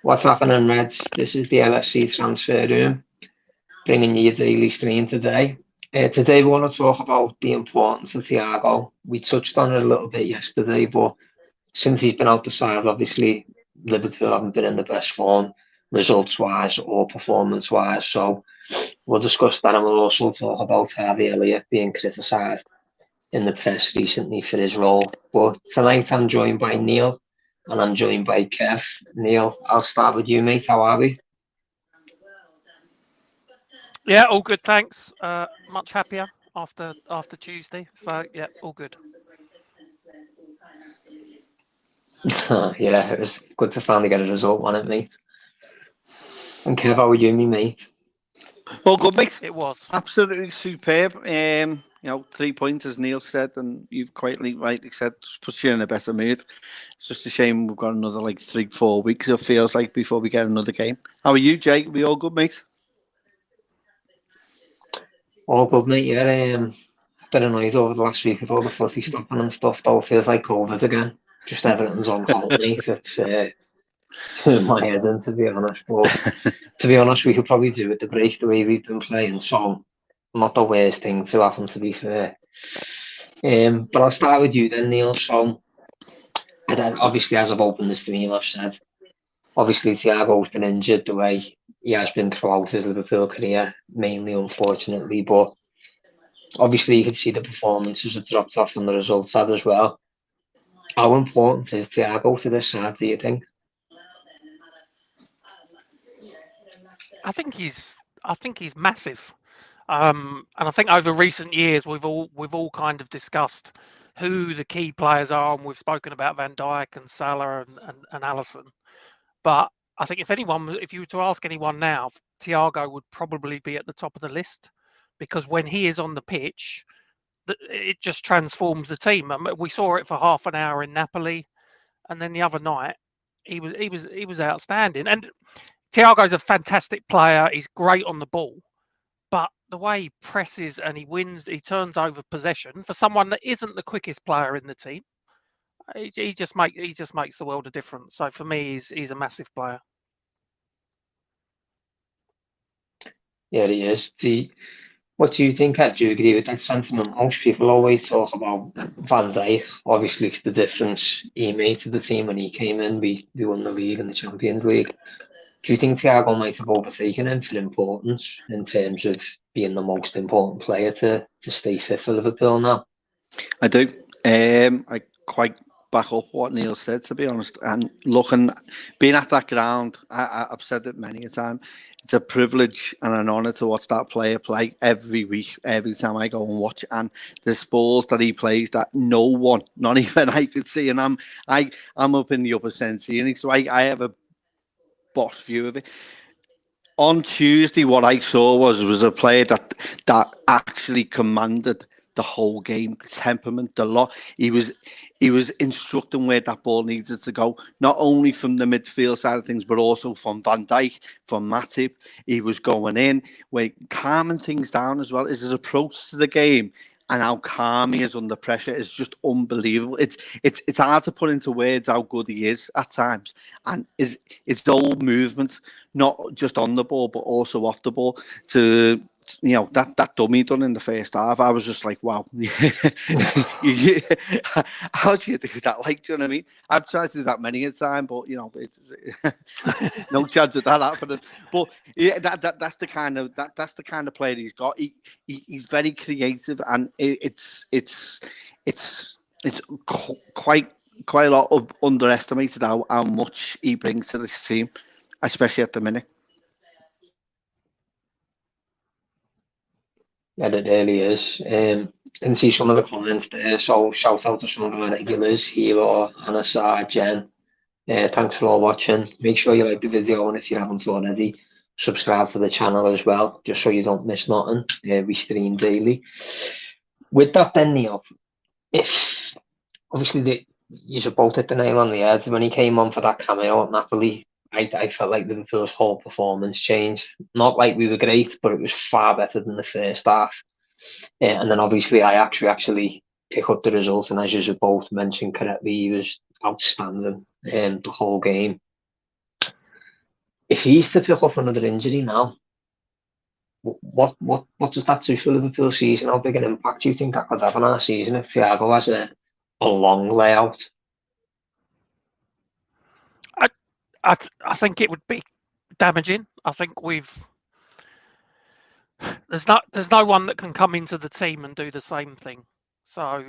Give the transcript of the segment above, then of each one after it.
What's happening, Reds? This is the LFC transfer room, bringing you your daily stream today. Today, we want to talk about the importance of Thiago. We touched on it a little bit yesterday, but since he's been out the side, obviously, Liverpool haven't been in the best form, results-wise or performance-wise. So we'll discuss that, and we'll also talk about Harvey Elliott being criticised in the press recently for his role. But tonight, I'm joined by Neil, and I'm joined by Kev. Neil, I'll start with you, mate. How are we? Yeah, all good, thanks. Much happier after Tuesday. So yeah, all good. Yeah, it was good to finally get a result on it, mate. And Kev, how are you, me, mate? Well, good, mate. It was. Absolutely superb. 3 points, as Neil said, and you've quite rightly said, puts you in a better mood. It's just a shame we've got another 3-4 weeks, it feels like, before we get another game. How are you, Jake? We all good, mate? All good, mate. Yeah, been annoyed over the last week with all the footy stopping and stuff, though. It feels like COVID again. Just everything's on hold, mate. It's turning my head in, to be honest. But to be honest, we could probably do with the break the way we've been playing. So not the worst thing to happen, to be fair. But I'll start with you then, Neil. So, and then obviously, as I've opened the stream, I've said, obviously, Thiago's been injured the way he has been throughout his Liverpool career, mainly, unfortunately. But obviously, you could see the performances have dropped off on the results side as well. How important is Thiago to this side, do you think? I think he's massive. And I think over recent years we've all kind of discussed who the key players are, and we've spoken about Van Dijk and Salah and Alisson. But I think if you were to ask anyone now, Thiago would probably be at the top of the list, because when he is on the pitch, it just transforms the team. We saw it for half an hour in Napoli, and then the other night he was outstanding. And Thiago's a fantastic player. He's great on the ball, but the way he presses and he turns over possession for someone that isn't the quickest player in the team. He just makes the world of difference. So for me, he's a massive player. Yeah, he is. What do you think? Do you agree with that sentiment? Most people always talk about Van Dijk. Obviously, it's the difference he made to the team when he came in. We won the league and the Champions League. Do you think Thiago might have overtaken him for importance in terms of being the most important player to stay fit for Liverpool now? I do. I quite back up what Neil said, to be honest. And being at that ground, I've said it many a time, it's a privilege and an honour to watch that player play every week, every time I go and watch. And the balls that he plays that no one, not even I, could see. And I'm up in the upper centre, so I have a boss view of it. On Tuesday, what I saw was a player that actually commanded the whole game, the temperament, the lot. He was instructing where that ball needed to go, not only from the midfield side of things, but also from Van Dijk, from Matty. He was going in, calming things down as well. His approach to the game and how calm he is under pressure is just unbelievable. It's hard to put into words how good he is at times, and it's the whole movement, not just on the ball but also off the ball. That dummy done in the first half, I was just like, wow. How do you do that? Do you know what I mean? I've tried to do that many a time, but it's no chance of that happening. But yeah, that's the kind of player he's got. He's very creative, and it's quite a lot of underestimated how much he brings to this team, especially at the minute. Yeah, it really is. Can see some of the comments there, so shout out to some of our regulars, Hilo, Anasar, Jen. Thanks for all watching. Make sure you like the video, and if you haven't already, subscribe to the channel as well, just so you don't miss nothing. We stream daily. With that then, Neil, if obviously you're both hit the nail on the head. When he came on for that cameo at Napoli, I felt like Liverpool's whole performance changed. Not like we were great, but it was far better than the first half. And then obviously Ajax actually pick up the result, and as you both mentioned correctly, he was outstanding the whole game. if he's to pick up another injury now, what does that do for Liverpool season? How big an impact do you think that could have on our season if Thiago has a long layout? I think it would be damaging. I think there's no one that can come into the team and do the same thing. So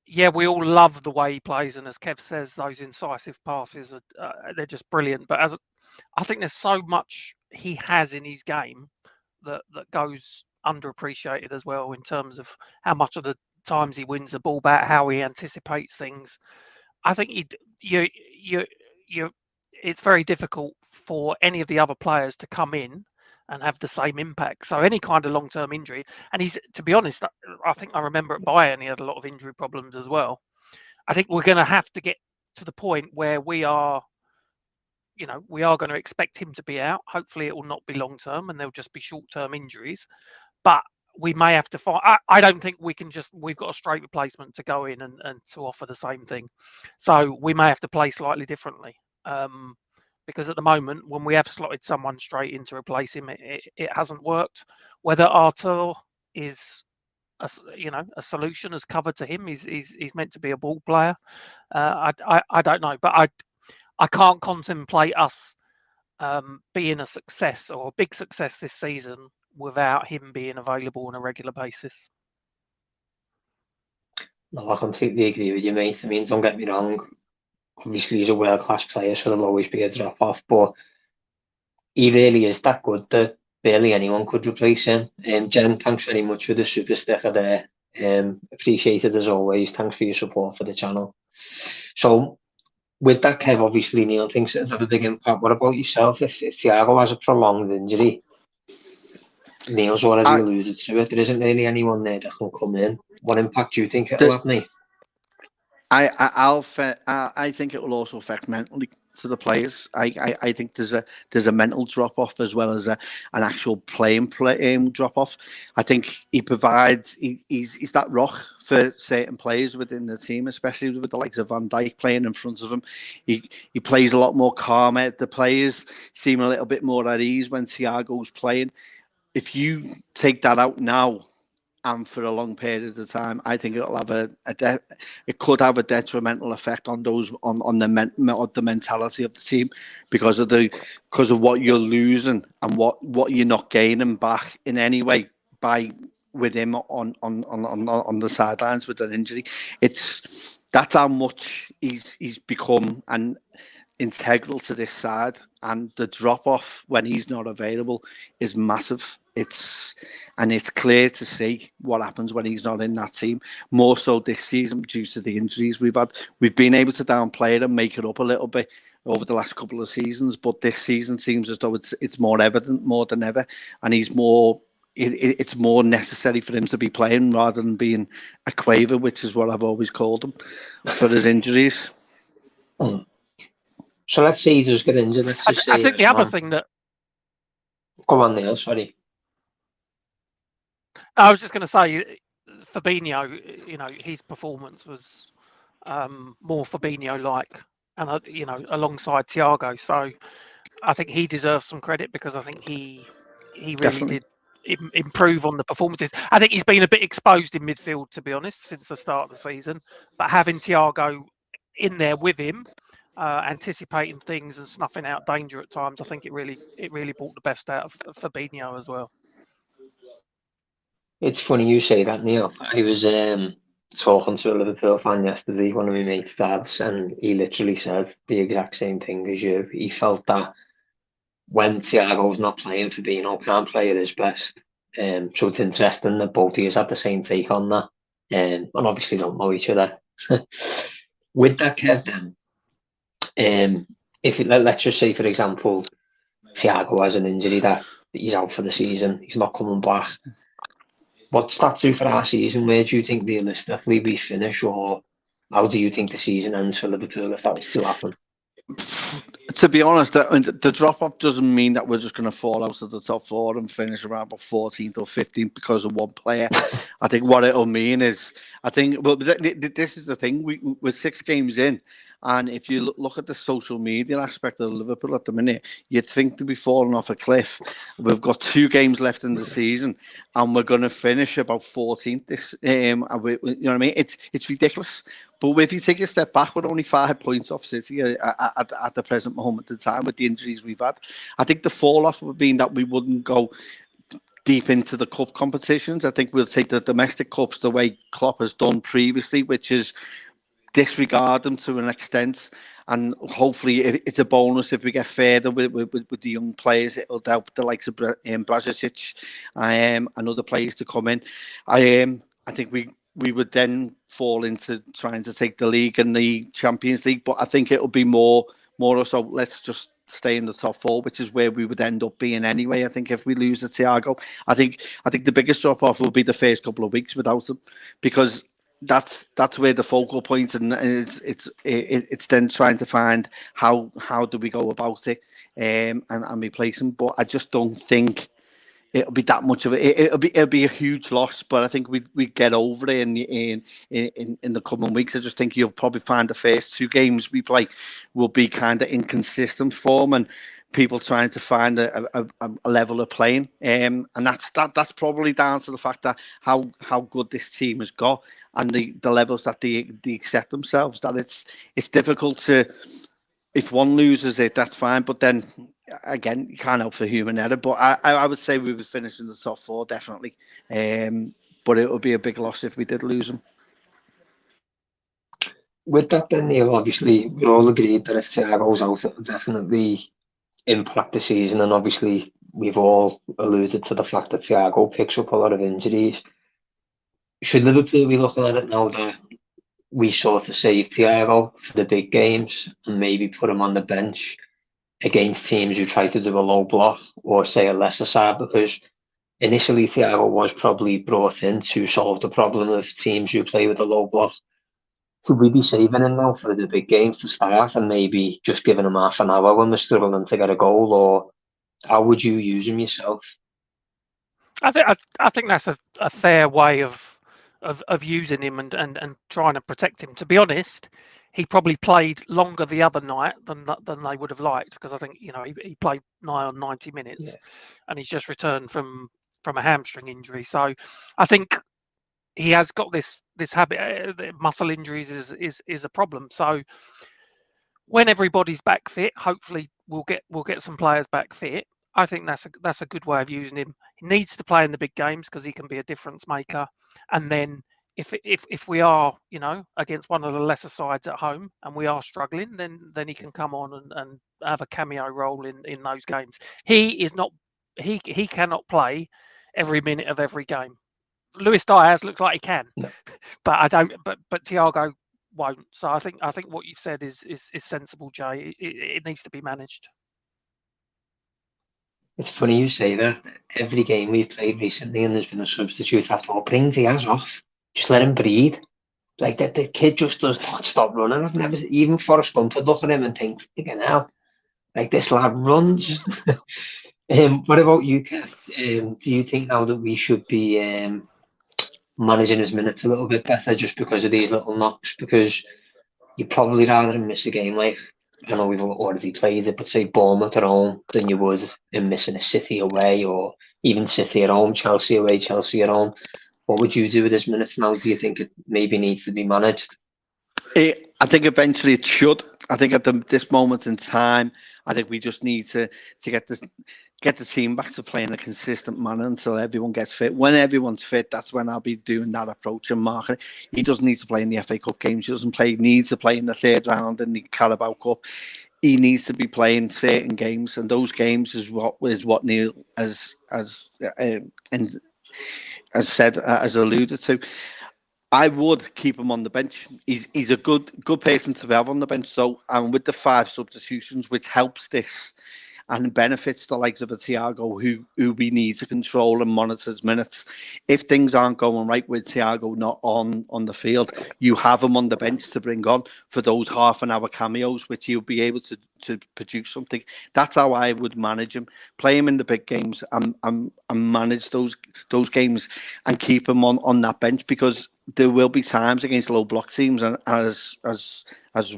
yeah, we all love the way he plays, and as Kev says, those incisive passes they're just brilliant. But I think there's so much he has in his game that goes underappreciated as well, in terms of how much of the times he wins the ball back, how he anticipates things. I think it's very difficult for any of the other players to come in and have the same impact. So any kind of long-term injury, and he's, to be honest, I think I remember at Bayern he had a lot of injury problems as well. I think we're going to have to get to the point where we are going to expect him to be out. Hopefully it will not be long-term and they'll just be short-term injuries. But we may have to find. I don't think we can we've got a straight replacement to go in and to offer the same thing. So we may have to play slightly differently. Because at the moment, when we have slotted someone straight in to replace him, it hasn't worked. Whether Artur is a solution as cover to him, he's meant to be a ball player. I don't know, but I can't contemplate us being a success or a big success this season without him being available on a regular basis. No, I completely agree with you, mate. I mean, don't get me wrong. Obviously, he's a world-class player, so there'll always be a drop-off, but he really is that good that barely anyone could replace him. Jen, thanks very much for the super sticker there. Appreciated as always. Thanks for your support for the channel. So, with that, Kev, obviously Neil thinks it'll have a big impact. What about yourself? If Thiago has a prolonged injury, Neil's already alluded to it, there isn't really anyone there that can come in. What impact do you think it'll have, mate? I think it will also affect mentally to the players. I think there's a mental drop off as well as an actual playing drop off. I think he provides he's that rock for certain players within the team, especially with the likes of Van Dijk playing in front of him. He plays a lot more calmer. The players seem a little bit more at ease when Thiago's playing. If you take that out now, and for a long period of time, I think it'll have it could have a detrimental effect on the mentality of the team because of what you're losing and what you're not gaining back in any way with him on the sidelines with an injury. That's how much he's become and integral to this side, and the drop off when he's not available is massive. It's clear to see what happens when he's not in that team. More so this season due to the injuries we've had. We've been able to downplay it and make it up a little bit over the last couple of seasons, but this season seems as though it's more evident more than ever, and it's more necessary for him to be playing rather than being a quaver, which is what I've always called him for his injuries. So let's say he does get injured. I think the other thing that. Go on, Neil. Sorry. I was just going to say, Fabinho, his performance was more Fabinho-like, and alongside Thiago. So I think he deserves some credit because I think he really Definitely. Did improve on the performances. I think he's been a bit exposed in midfield, to be honest, since the start of the season. But having Thiago in there with him, anticipating things and snuffing out danger at times, I think it really brought the best out of Fabinho as well. It's funny you say that, Neil. I was talking to a Liverpool fan yesterday, one of my mates' dads, and he literally said the exact same thing as you. He felt that when Thiago's not playing, Fabinho can't play at his best. So it's interesting that both of us had the same take on that, and obviously don't know each other. With that, Kev, then, let's just say, for example, Thiago has an injury that he's out for the season, he's not coming back. What's that do for our season? Where do you think realistically we finish, or how do you think the season ends for Liverpool if that was to happen? to be honest, the drop off doesn't mean that we're just going to fall out of the top four and finish around about 14th or 15th because of one player. I think what it'll mean is, this is the thing. We're 6 games in, and if you look at the social media aspect of Liverpool at the minute, you'd think to be falling off a cliff. We've got 2 games left in the season, and we're going to finish about 14th. You know what I mean? It's ridiculous. But if you take a step back, we're only 5 points off City at the present moment in time with the injuries we've had. I think the fall off would mean that we wouldn't go deep into the cup competitions. I think we'll take the domestic cups the way Klopp has done previously, which is disregard them to an extent. And hopefully it's a bonus if we get further with the young players. It'll help the likes of Blažević and other players to come in. I think we would then fall into trying to take the league and the Champions League, but I think it'll be more or so let's just stay in the top 4, which is where we would end up being anyway. I think if we lose to Thiago, I think the biggest drop off will be the first couple of weeks without him, because that's where the focal point, and it's then trying to find how do we go about it and replace him. But I just don't think it'll be that much of it. It'll be a huge loss, but I think we get over it in the coming weeks. I just think you'll probably find the first 2 games we play will be kind of inconsistent form and people trying to find a level of playing. And that's probably down to the fact that how good this team has got and the levels that they set themselves. That it's difficult to, if one loses it, that's fine, but then again, you can't help for human error. But I would say we would finish in the top 4 definitely. But it would be a big loss if we did lose them. With that then, Neil, obviously we all agreed that if Thiago's out, it'll definitely impact the season, and obviously we've all alluded to the fact that Thiago picks up a lot of injuries. Should Liverpool be looking at it now that we sort of save Thiago for the big games and maybe put him on the bench against teams who try to do a low block or say a lesser side? Because initially Thiago was probably brought in to solve the problem of teams who play with a low block. Could we be saving him now for the big games to start and maybe just giving him half an hour when we're struggling to get a goal? Or how would you use him yourself? I think that's a fair way of using him and trying to protect him. To be honest, he probably played longer the other night than they would have liked, because I think he played nigh on 90 minutes, and he's just returned from a hamstring injury. So I think he has got this habit. Muscle injuries is a problem. So when everybody's back fit, hopefully we'll get some players back fit. I think that's a good way of using him. He needs to play in the big games because he can be a difference maker. And then if we are against one of the lesser sides at home and we are struggling, then he can come on and have a cameo role in those games. He cannot play every minute of every game. Luis Diaz looks like he can, no. But Thiago won't. So I think what you said is sensible, Jay. It needs to be managed. It's funny you say that. Every game we've played recently and there's been a substitute after, bring Diaz off. Just let him breathe. Like that, the kid just does not stop running. I've never, even Forrest Gump would look at him and think, again, hell, like this lad runs. What about you, Kev? Do you think now that we should be managing his minutes a little bit better just because of these little knocks? Because you'd probably rather miss a game like, I know we've already played it, but say Bournemouth at home than you would in missing a City away, or even City at home, Chelsea away, Chelsea at home. What would you do with his minutes now? Do you think it maybe needs to be managed? I think eventually it should. I think at this moment in time, I think we just need to get the team back to playing a consistent manner until everyone gets fit. When everyone's fit, that's when I'll be doing that approach and marking. He doesn't need to play in the FA Cup games. He doesn't need to play in the 3rd round in the Carabao Cup. He needs to be playing certain games, and those games is what Neil has alluded to. I would keep him on the bench. He's a good person to have on the bench. So, and with the 5 substitutions, which helps this, and benefits the likes of a Thiago who we need to control and monitor his minutes. If things aren't going right with Thiago not on the field, you have him on the bench to bring on for those half an hour cameos, which he'll be able to produce something. That's how I would manage him. Play him in the big games and manage those games and keep him on that bench, because there will be times against low block teams, and as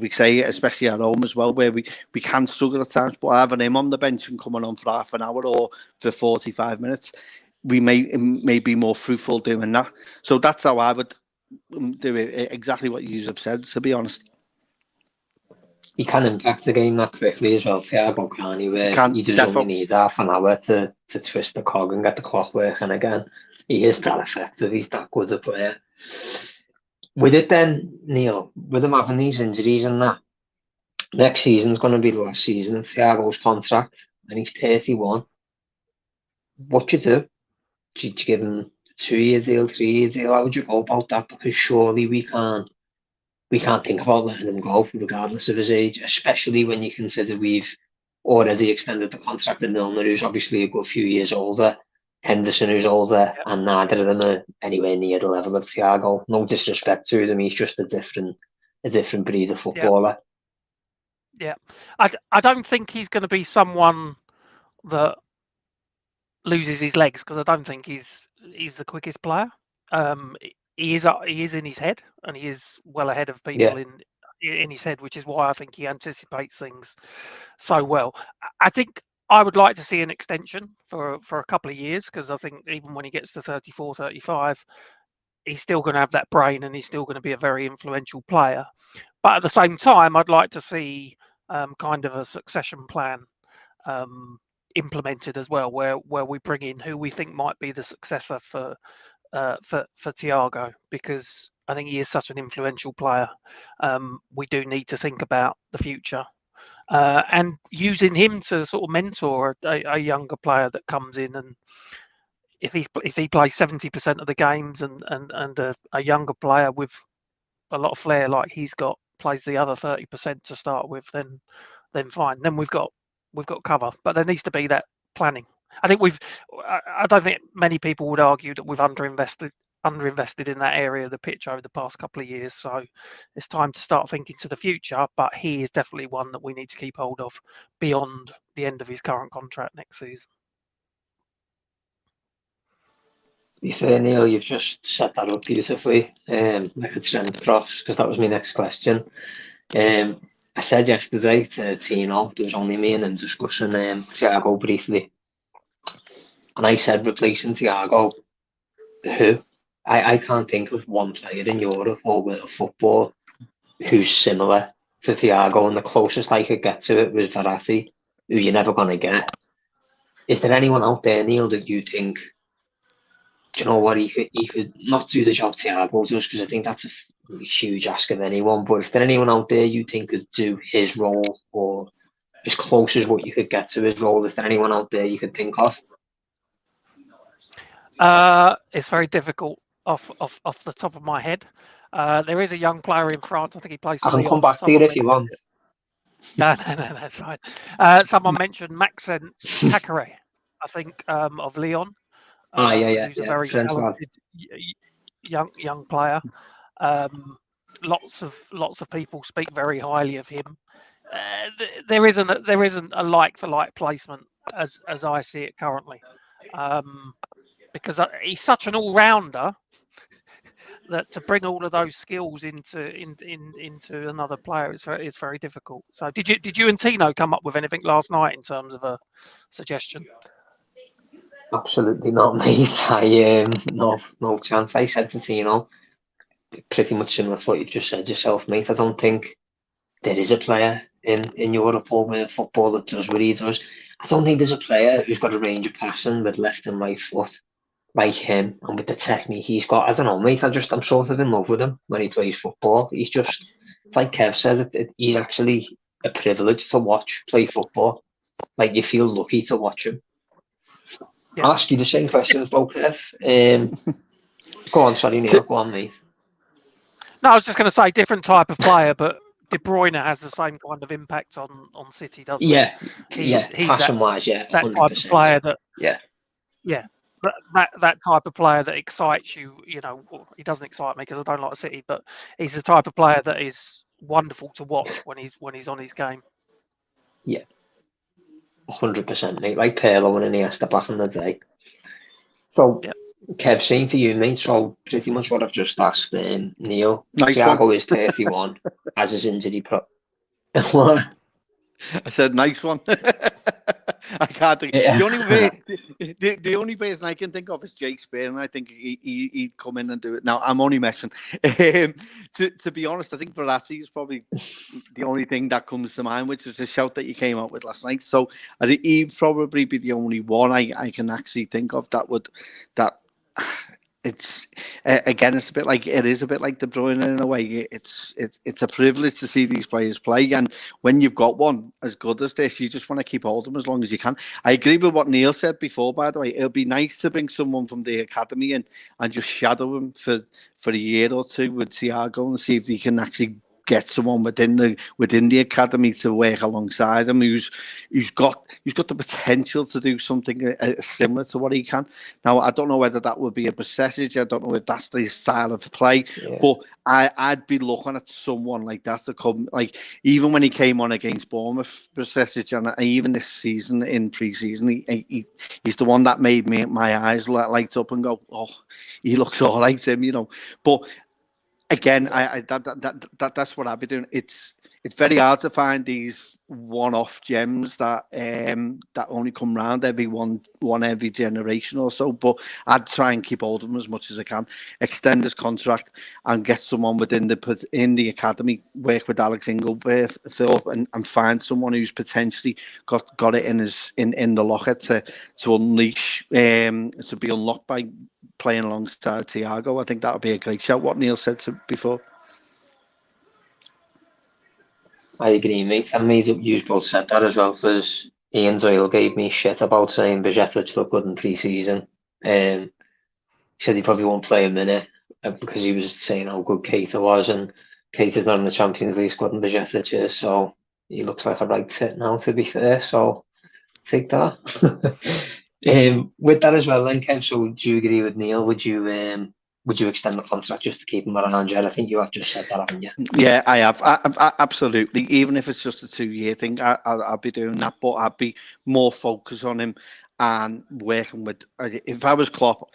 we say, especially at home as well, where we can struggle at times. But having him on the bench and coming on for half an hour or for 45 minutes, we may be more fruitful doing that. So that's how I would do it. Exactly what you have said, to be honest. He can impact the game that quickly as well, Thiago, can't he? Where he does definitely only need half an hour to twist the cog and get the clock working again. He is that effective. He's that good a player. With it then, Neil, with him having these injuries and that, next season's going to be the last season of Thiago's contract, and he's 31. What do you do? Do you give him a 2-year deal, 3-year deal? How would you go about that? Because surely we can't think about letting him go regardless of his age, especially when you consider we've already extended the contract of Milner, who's obviously a good few years older, Henderson, who's older, and neither of them are anywhere near the level of Thiago. No disrespect to them, he's just a different breed of footballer. Yeah. I don't think he's going to be someone that loses his legs, because I don't think he's the quickest player. He is in his head, and he is well ahead of people in his head, which is why I think he anticipates things so well. I think I would like to see an extension for a couple of years, because I think even when he gets to 34, 35, he's still going to have that brain, and he's still going to be a very influential player. But at the same time, I'd like to see kind of a succession plan implemented as well, where we bring in who we think might be the successor for Thiago, because I think he is such an influential player. We do need to think about the future and using him to sort of mentor a younger player that comes in, and if he plays 70% of the games and a younger player with a lot of flair like he's got plays the other 30% to start with, then fine. Then we've got cover. But there needs to be that planning. I think I don't think many people would argue that we've underinvested in that area of the pitch over the past couple of years. So it's time to start thinking to the future. But he is definitely one that we need to keep hold of beyond the end of his current contract next season. To be fair, Neil, you've just set that up beautifully, like a Trent cross, because that was my next question. I said yesterday to Tino, there was only me and him discussing Thiago briefly, and I said replacing Thiago, who? I can't think of one player in Europe or world football who's similar to Thiago, and the closest I could get to it was Verratti, who you're never going to get. Is there anyone out there, Neil, that you think, do you know what, he could not do the job Thiago does, because I think that's a huge ask of anyone, but if there's anyone out there you think could do his role, or as close as what you could get to his role, is there anyone out there you could think of? It's very difficult off the top of my head. There is a young player in France. I think he plays for I can Lyon. come back to you if you want. No, that's fine. Someone mentioned Maxence Thackeray, I think, of Lyon. Who's a very talented young player. Lots of people speak very highly of him. There isn't a like for like placement as I see it currently, because he's such an all rounder that to bring all of those skills into another player is very difficult. So did you and Tino come up with anything last night in terms of a suggestion? Absolutely not, mate. No chance. I said to Tino, pretty much similar to what you've just said yourself, mate. I don't think there is a player in Europe or world football that does what he does. I don't think there's a player who's got a range of passing with left and right foot like him, and with the technique he's got. I don't know, mate. I'm sort of in love with him when he plays football. He's just, it's like Kev said, he's actually a privilege to watch play football. Like, you feel lucky to watch him. Yeah. I'll ask you the same question as both Kev. Go on, sorry, Neil. Go on, mate. No, I was just going to say different type of player, but De Bruyne has the same kind of impact on City, doesn't Yeah, he? yeah, He's passion-wise, yeah, that 100%. type of player that, Yeah. yeah, that type of player that excites you. You know, he doesn't excite me because I don't like City, but he's the type of player that is wonderful to watch when he's on his game. Yeah, 100%, mate. Like Pirlo and Iniesta back in the day. So, Yep. Kev, same for you, mate. So, pretty much what I've just asked Neil. Nice Thiago one. is 31, as his injury What? I said, nice one. I can't think. Yeah. The only person I can think of is Jake Spear, and I think he'd come in and do it. Now, I'm only messing. To be honest, I think Verratti is probably the only thing that comes to mind, which is a shout that you came out with last night. So I think he'd probably be the only one I can actually think of that. It's again, it's a bit like De Bruyne in a way. It's a privilege to see these players play, and when you've got one as good as this, you just want to keep hold of them as long as you can. I agree with what Neil said before. By the way, it'll be nice to bring someone from the academy in and just shadow him for a year or two with Thiago and see if he can actually get someone within the academy to work alongside him who's got the potential to do something similar to what he can. Now, I don't know whether that would be a percentage. I don't know if that's the style of play, but I'd be looking at someone like that to come. Like even when he came on against Bournemouth, percentage, and even this season in pre-season, he's the one that made my eyes light up and go, oh, he looks all right, him, you know, but. Again, that's what I'd be doing. It's very hard to find these one-off gems that only come round every every generation or so. But I'd try and keep hold of them as much as I can, extend his contract, and get someone in the academy, work with Alex Ingleworth, and find someone who's potentially got it in the locker to unleash, to be unlocked by playing alongside Thiago. I think that would be a great shout. What Neil said before. I agree, mate. And you both said that as well, because Ian Doyle gave me shit about saying Bajcetic looked good in pre-season. He said he probably won't play a minute because he was saying how good Keita was, and Keita's not in the Champions League squad and Bajcetic is, so he looks like a right fit now, to be fair, so take that. With that as well then, Kev, so do you agree with Neil? Would you extend the contract just to keep him around? I think you have just said that, haven't you? Yeah, I have. I absolutely. Even if it's just a 2-year thing, I'll be doing that. But I'd be more focused on him and working with. If I was Klopp,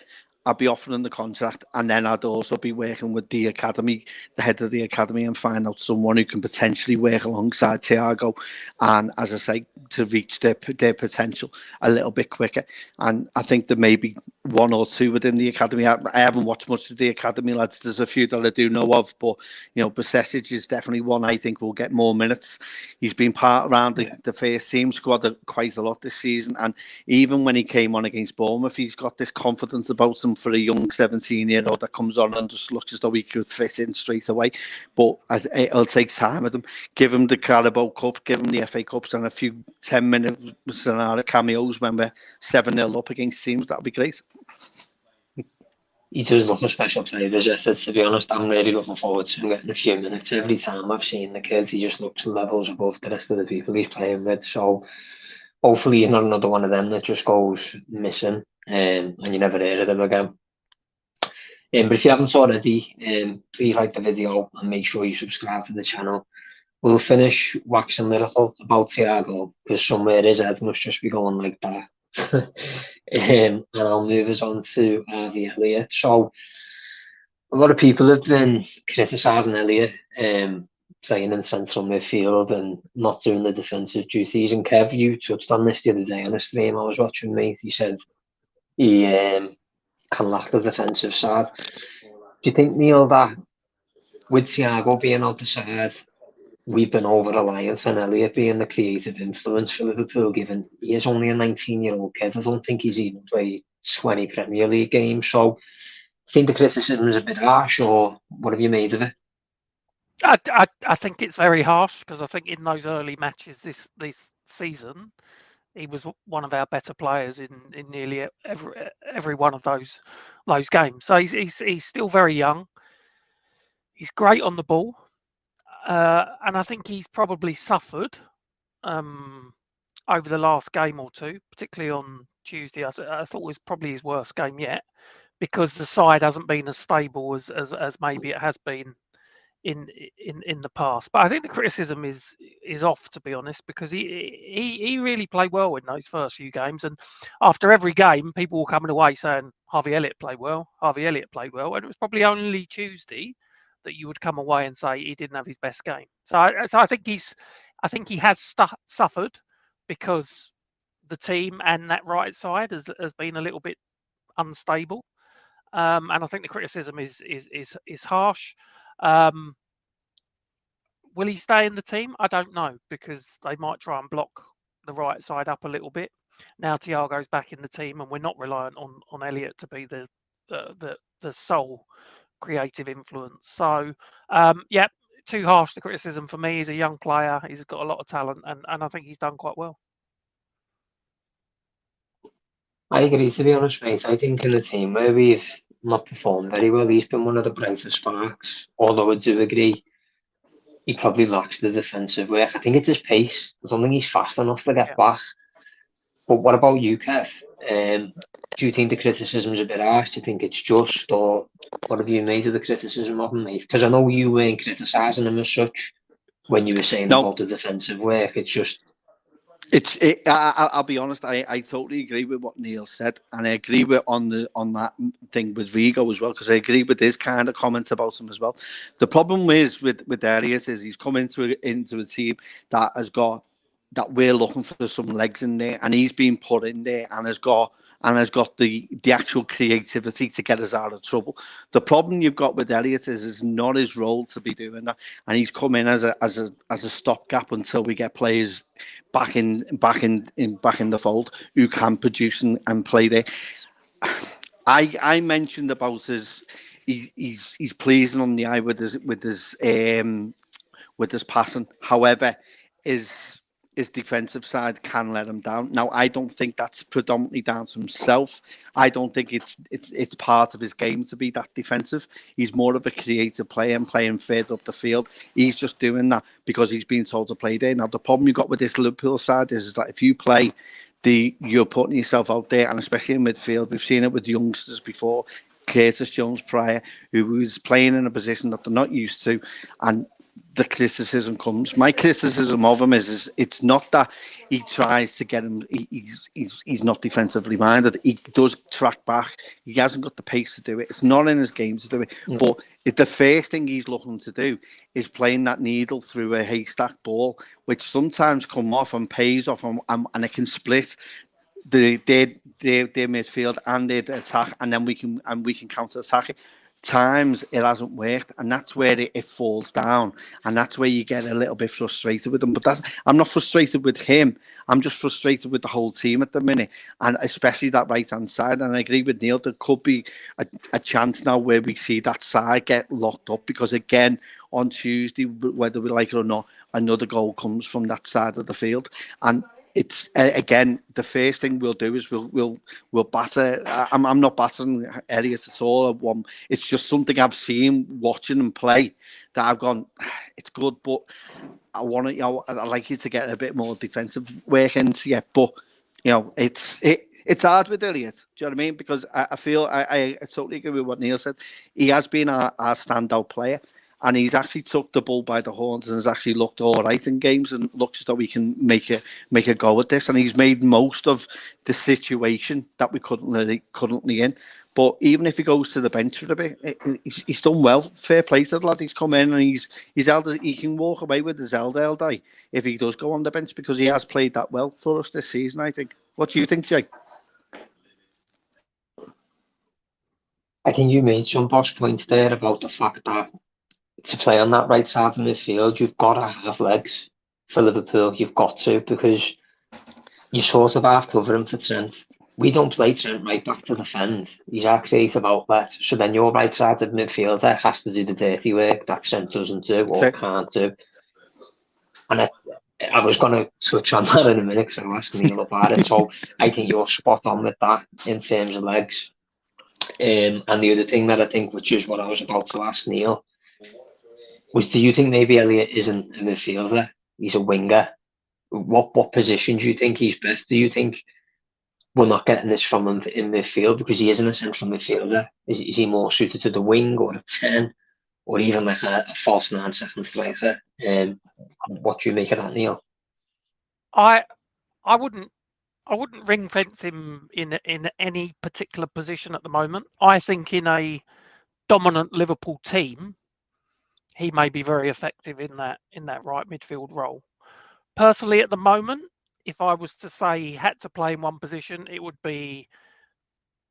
I'd be offering the contract, and then I'd also be working with the academy, the head of the academy, and find out someone who can potentially work alongside Thiago, and as I say, to reach their potential a little bit quicker. And I think there may be one or two within the academy. I haven't watched much of the academy lads. There's a few that I do know of, but Bajcetic is definitely one I think will get more minutes. He's been part around the first team squad quite a lot this season, and even when he came on against Bournemouth, he's got this confidence about him for a young 17-year-old that comes on and just looks as though he could fit in straight away. But it'll take time with him. Give him the Carabao Cup, give him the FA Cups, and a few 10-minute cameos when we're 7-0 up against teams. That'll be great. He does look a special player, to be honest. I'm really looking forward to him getting a few minutes. Every time I've seen the kid, he just looks levels above the rest of the people he's playing with. So hopefully he's not another one of them that just goes missing and you never hear of them again. But if you haven't already, please like the video and make sure you subscribe to the channel. We'll finish waxing lyrical about Thiago because somewhere his head must just be going like that. And I'll move us on to Harvey Elliott. So a lot of people have been criticising Elliott, playing in central midfield and not doing the defensive duties. And Kev, you touched on this the other day on a stream I was watching, mate. He said he can lack the defensive side. Do you think, Neil, that with Thiago being out the side, we've been over-reliant on Elliott being the creative influence for Liverpool, given he is only a 19-year-old kid? I don't think he's even played 20 Premier League games. So I think the criticism is a bit harsh, or what have you made of it? I think it's very harsh because I think in those early matches this season, he was one of our better players in nearly every one of those games. So he's still very young. He's great on the ball. And I think he's probably suffered over the last game or two, particularly on Tuesday. I thought it was probably his worst game yet, because the side hasn't been as stable as maybe it has been in the past. But I think the criticism is off, to be honest, because he really played well in those first few games, and after every game people were coming away saying Harvey Elliott played well, and it was probably only Tuesday that you would come away and say he didn't have his best game. So I think he has suffered because the team and that right side has been a little bit unstable, and I think the criticism is harsh. Will he stay in the team? I don't know, because they might try and block the right side up a little bit. Now Thiago's back in the team, and we're not reliant on Elliott to be the sole creative influence. So, yeah, too harsh the criticism for me. He's a young player. He's got a lot of talent, and I think he's done quite well. I agree, to be honest, mate. I think in the team where we've not performed very well, he's been one of the brightest sparks. Although I do agree, he probably lacks the defensive work. I think it's his pace. I don't think he's fast enough to get back. But what about you, Kev? Do you think the criticism's a bit harsh? Do you think it's just, or what have you made of the criticism of him, mate? Because I know you weren't criticising him as such when you were saying about the defensive work. It's just... I'll be honest. I totally agree with what Neil said, and I agree with on that thing with Rigo as well, because I agree with his kind of comments about him as well. The problem is with Elliott is he's come into a team that we're looking for some legs in there, and he's been put in there and has got the actual creativity to get us out of trouble. The problem you've got with Elliott is it's not his role to be doing that, and he's come in as a stopgap until we get players back in the fold who can produce and play there. I mentioned about he's pleasing on the eye with his passing. However, his defensive side can let him down. Now, I don't think that's predominantly down to himself. I don't think it's part of his game to be that defensive. He's more of a creative player and playing further up the field. He's just doing that because he's been told to play there. Now, the problem you've got with this Liverpool side is that if you play, you're putting yourself out there, and especially in midfield, we've seen it with youngsters before, Curtis Jones prior, who was playing in a position that they're not used to, and the criticism comes. My criticism of him is it's not that he tries to get him. He's not defensively minded. He does track back. He hasn't got the pace to do it. It's not in his game to do it. Mm-hmm. But the first thing he's looking to do is playing that needle through a haystack ball, which sometimes come off and pays off, and it can split their midfield and their attack, and then we can counter attack it. Times it hasn't worked, and that's where it falls down, and that's where you get a little bit frustrated with him. But I'm not frustrated with him. I'm just frustrated with the whole team at the minute, and especially that right hand side. And I agree with Neil. There could be a chance now where we see that side get locked up, because again on Tuesday, whether we like it or not, another goal comes from that side of the field, and it's again the first thing we'll do is we'll batter. I'm not battering Elliott at all. It's just something I've seen watching him play that I've gone, it's good, but I want to. I'd like you to get a bit more defensive work into you. But it's hard with Elliott. Do you know what I mean? Because I feel I totally agree with what Neil said. He has been our standout player, and he's actually took the bull by the horns and has actually looked all right in games and looks as though we can make a go at this. And he's made most of the situation that we currently in. But even if he goes to the bench for a bit, he's done well. Fair play to the lad. He's come in and he can walk away with his LDL day if he does go on the bench, because he has played that well for us this season, I think. What do you think, Jay? I think you made some boss point there about the fact that to play on that right side of the midfield, you've got to have legs for Liverpool. You've got to, because you sort of half cover him for Trent. We don't play Trent right back to defend. He's our creative outlet. So then your right side of midfielder has to do the dirty work that Trent doesn't do or can't do. And I was going to touch on that in a minute because I'll ask Neil about it. So I think you're spot on with that in terms of legs. And the other thing that I think, which is what I was about to ask Neil, do you think maybe Elliott isn't a midfielder? He's a winger. What position do you think he's best? Do you think we're not getting this from him in midfield because he isn't a central midfielder? Is he more suited to the wing or a 10 or even like a false 9 second striker? What do you make of that, Neil? I wouldn't ring fence him in any particular position at the moment. I think in a dominant Liverpool team, he may be very effective in that right midfield role. Personally, at the moment, if I was to say he had to play in one position, it would be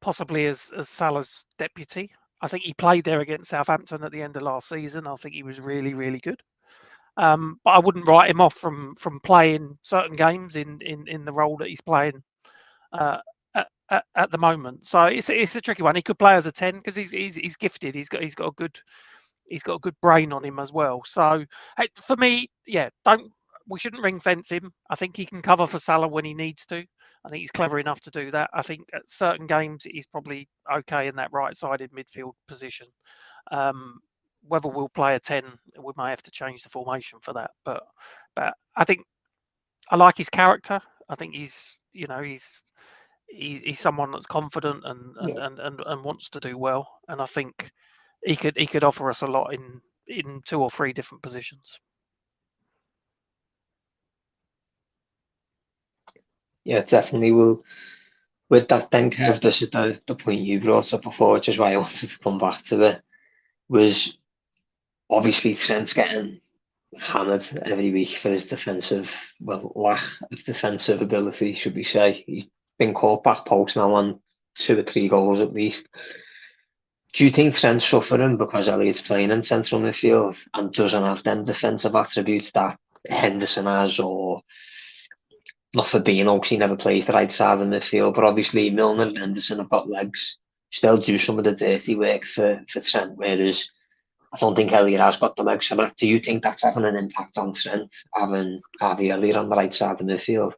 possibly as Salah's deputy. I think he played there against Southampton at the end of last season. I think he was really, really good. But I wouldn't write him off from playing certain games in the role that he's playing at the moment. So it's a tricky one. He could play as a 10 because he's gifted. He's got a good brain on him as well. So hey, for me, yeah, we shouldn't ring fence him. I think he can cover for Salah when he needs to. I think he's clever enough to do that. I think at certain games he's probably okay in that right-sided midfield position. Whether we'll play a 10, we may have to change the formation for that. But I think I like his character. I think he's someone that's confident and wants to do well. And I think he could offer us a lot in 2 or 3 different positions. Yeah, definitely. With that then, Kev, this is the point you brought up before, which is why I wanted to come back to it, was obviously Trent's getting hammered every week for his lack of defensive ability, should we say. He's been caught back post now on 2 or 3 goals at least. Do you think Trent's suffering because Elliott's playing in central midfield and doesn't have them defensive attributes that Henderson has, or not Fabinho because he never plays the right side of the midfield, but obviously Milner and Henderson have got legs. They'll do some of the dirty work for Trent, whereas I don't think Elliott has got the legs for that. Do you think that's having an impact on Trent, having Harvey Elliott on the right side of the midfield?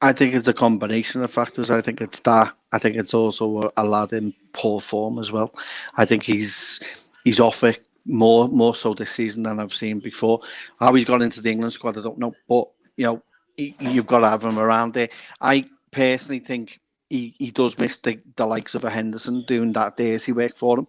I think it's a combination of factors. I think it's that. I think it's also a lad in poor form as well. I think he's off it more so this season than I've seen before. How he's got into the England squad, I don't know, but you've got to have him around there. I personally think he does miss the likes of a Henderson doing that dirty work for him.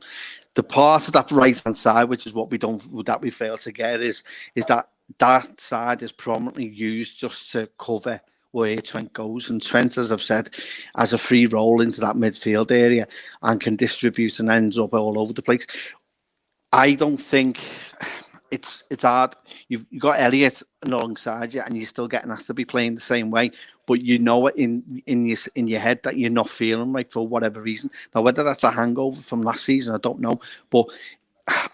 The part of that right hand side, which is what we fail to get, is that side is prominently used just to cover where Trent goes. And Trent, as I've said, has a free roll into that midfield area and can distribute and ends up all over the place. I don't think it's hard. You've got Elliott alongside you, and you're still getting asked to be playing the same way, but you know it in your head that you're not feeling right for whatever reason. Now, whether that's a hangover from last season, I don't know, but